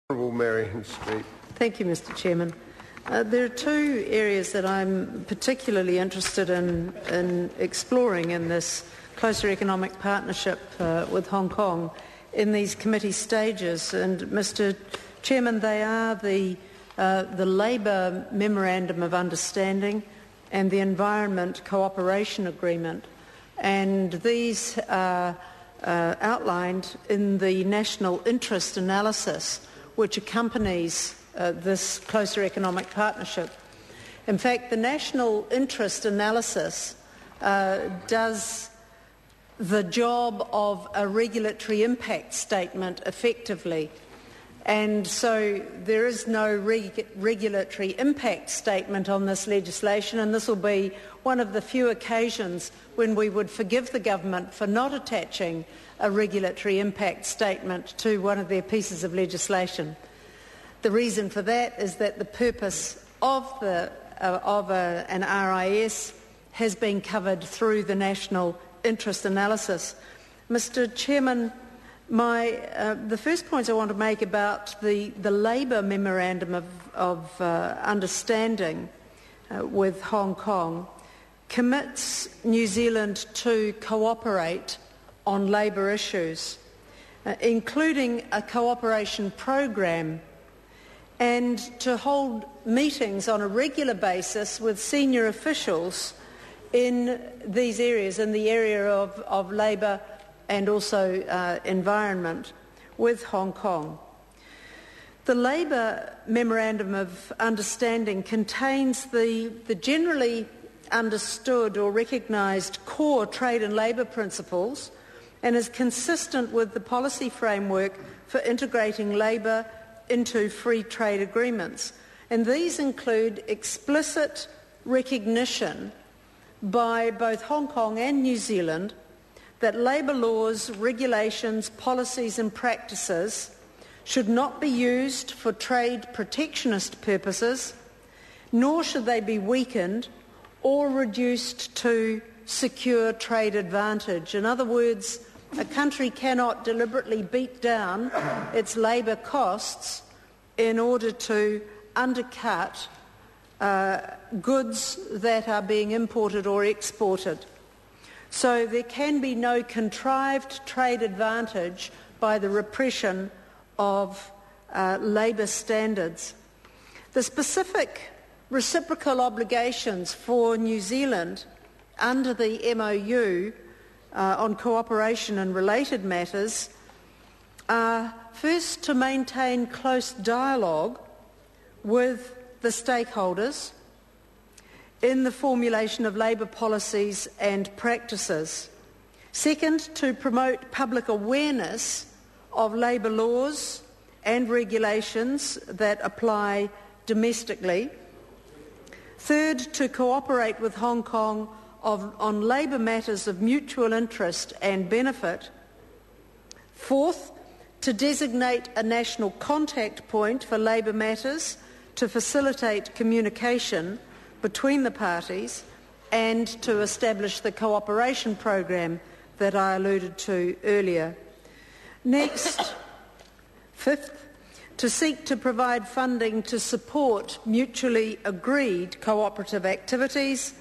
Honourable Marion Street. Thank you, Mr. Chairman. There are two areas that I'm particularly interested in exploring in this closer economic partnership with Hong Kong in these committee stages. And, Mr. Chairman, they are the Labour Memorandum of Understanding and the Environment Cooperation Agreement. And these are outlined in the National Interest Analysis which accompanies this closer economic partnership. In fact, the National Interest Analysis does the job of a regulatory impact statement effectively. And so there is no regulatory impact statement on this legislation, and this will be one of the few occasions when we would forgive the government for not attaching a regulatory impact statement to one of their pieces of legislation. The reason for that is that the purpose of an RIS has been covered through the National Interest Analysis. Mr. Chairman, the first point I want to make about the Labour Memorandum of Understanding with Hong Kong commits New Zealand to cooperate on labour issues, including a cooperation program, and to hold meetings on a regular basis with senior officials in these areas, in the area of labour and also environment with Hong Kong. The Labour Memorandum of Understanding contains the generally understood or recognised core trade and labour principles and is consistent with the policy framework for integrating labour into free trade agreements. And these include explicit recognition by both Hong Kong and New Zealand that labour laws, regulations, policies and practices should not be used for trade protectionist purposes, nor should they be weakened or reduced to secure trade advantage. In other words, a country cannot deliberately beat down its labour costs in order to undercut goods that are being imported or exported. So there can be no contrived trade advantage by the repression of labour standards. The specific reciprocal obligations for New Zealand under the MOU on cooperation and related matters are first to maintain close dialogue with the stakeholders in the formulation of labour policies and practices. Second, to promote public awareness of labour laws and regulations that apply domestically. Third, to cooperate with Hong Kong on labour matters of mutual interest and benefit. Fourth, to designate a national contact point for labour matters to facilitate communication between the parties and to establish the cooperation program that I alluded to earlier. Next, fifth, to seek to provide funding to support mutually agreed cooperative activities.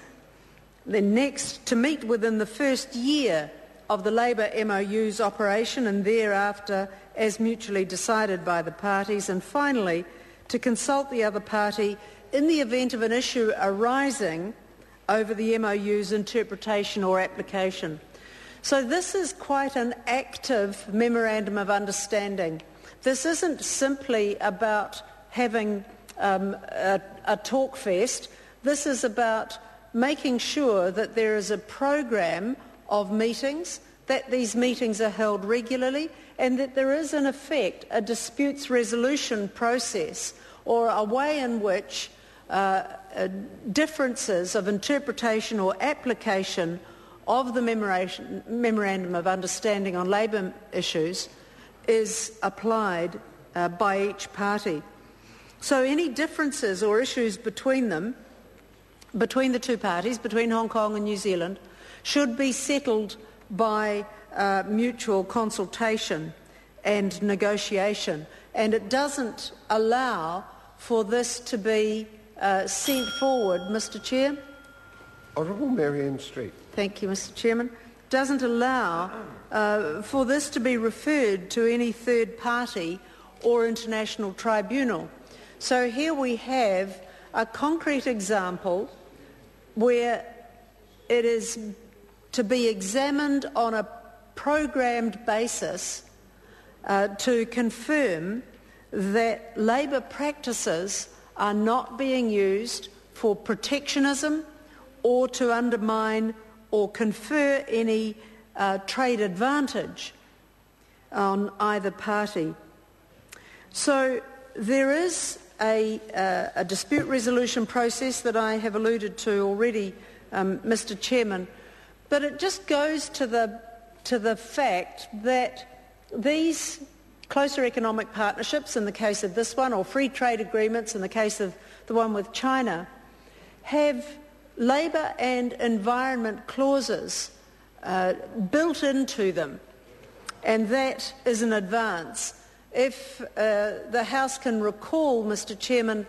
Then next, to meet within the first year of the Labour MOU's operation and thereafter as mutually decided by the parties. And finally, to consult the other party in the event of an issue arising over the MOU's interpretation or application. So this is quite an active Memorandum of Understanding. This isn't simply about having a talk fest. This is about making sure that there is a program of meetings, that these meetings are held regularly, and that there is in effect a disputes resolution process or a way in which differences of interpretation or application of the Memorandum of Understanding on labour issues is applied by each party. So any differences or issues between them, between the two parties, between Hong Kong and New Zealand, should be settled by mutual consultation and negotiation. and it doesn't allow for this to be sent forward, Mr. Chair. Honourable Marianne Street. Thank you, Mr. Chairman. Doesn't allow for this to be referred to any third party or international tribunal. So here we have a concrete example where it is to be examined on a programmed basis to confirm that labour practices are not being used for protectionism or to undermine or confer any trade advantage on either party. So there is a dispute resolution process that I have alluded to already, Mr. Chairman, but it just goes to the fact that these closer economic partnerships, in the case of this one, or free trade agreements in the case of the one with China, have labour and environment clauses built into them, and that is an advance. If the House can recall, Mr. Chairman,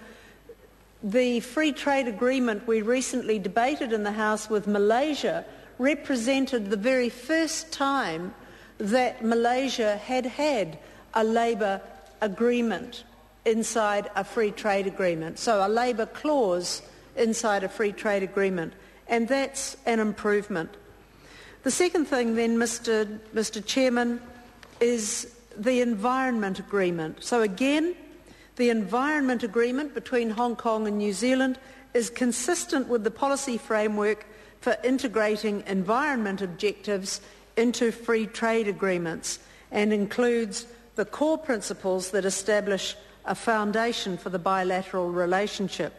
the free trade agreement we recently debated in the House with Malaysia represented the very first time that Malaysia had had a labour agreement inside a free trade agreement, so a labour clause inside a free trade agreement, and that's an improvement. The second thing then, Mr. Chairman, is the environment agreement. So again, the environment agreement between Hong Kong and New Zealand is consistent with the policy framework for integrating environment objectives into free trade agreements and includes the core principles that establish a foundation for the bilateral relationship.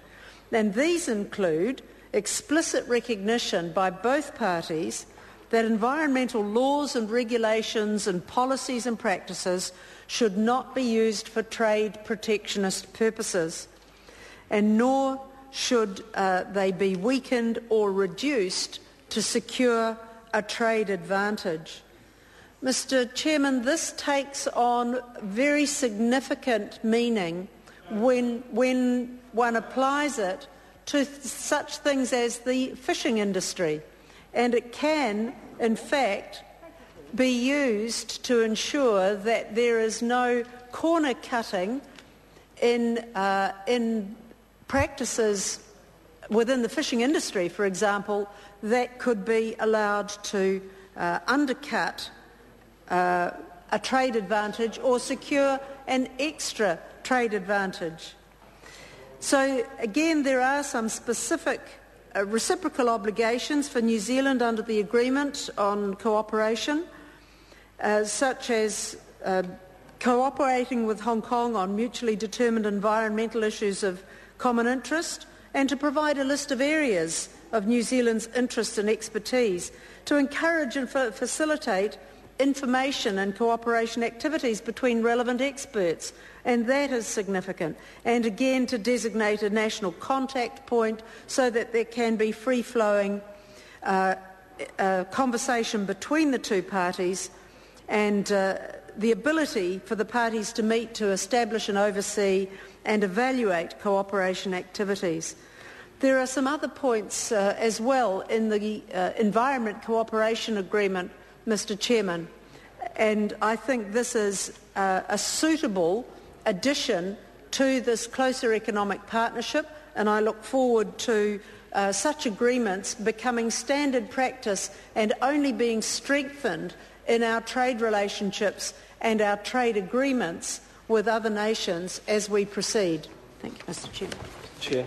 And these include explicit recognition by both parties that environmental laws and regulations and policies and practices should not be used for trade protectionist purposes, and nor should they be weakened or reduced to secure a trade advantage. Mr. Chairman, this takes on very significant meaning when one applies it to such things as the fishing industry, and it can, in fact, be used to ensure that there is no corner cutting in practices within the fishing industry, for example, that could be allowed to undercut a trade advantage or secure an extra trade advantage. So again, there are some specific reciprocal obligations for New Zealand under the agreement on cooperation, such as cooperating with Hong Kong on mutually determined environmental issues of common interest, and to provide a list of areas of New Zealand's interest and expertise, to encourage and facilitate information and cooperation activities between relevant experts, and that is significant, and again to designate a national contact point so that there can be free-flowing conversation between the two parties, and the ability for the parties to meet to establish and oversee and evaluate cooperation activities. There are some other points as well in the Environment Cooperation Agreement, Mr. Chairman, and I think this is a suitable addition to this closer economic partnership, and I look forward to such agreements becoming standard practice and only being strengthened in our trade relationships and our trade agreements with other nations as we proceed. Thank you, Mr. Chairman. Chair.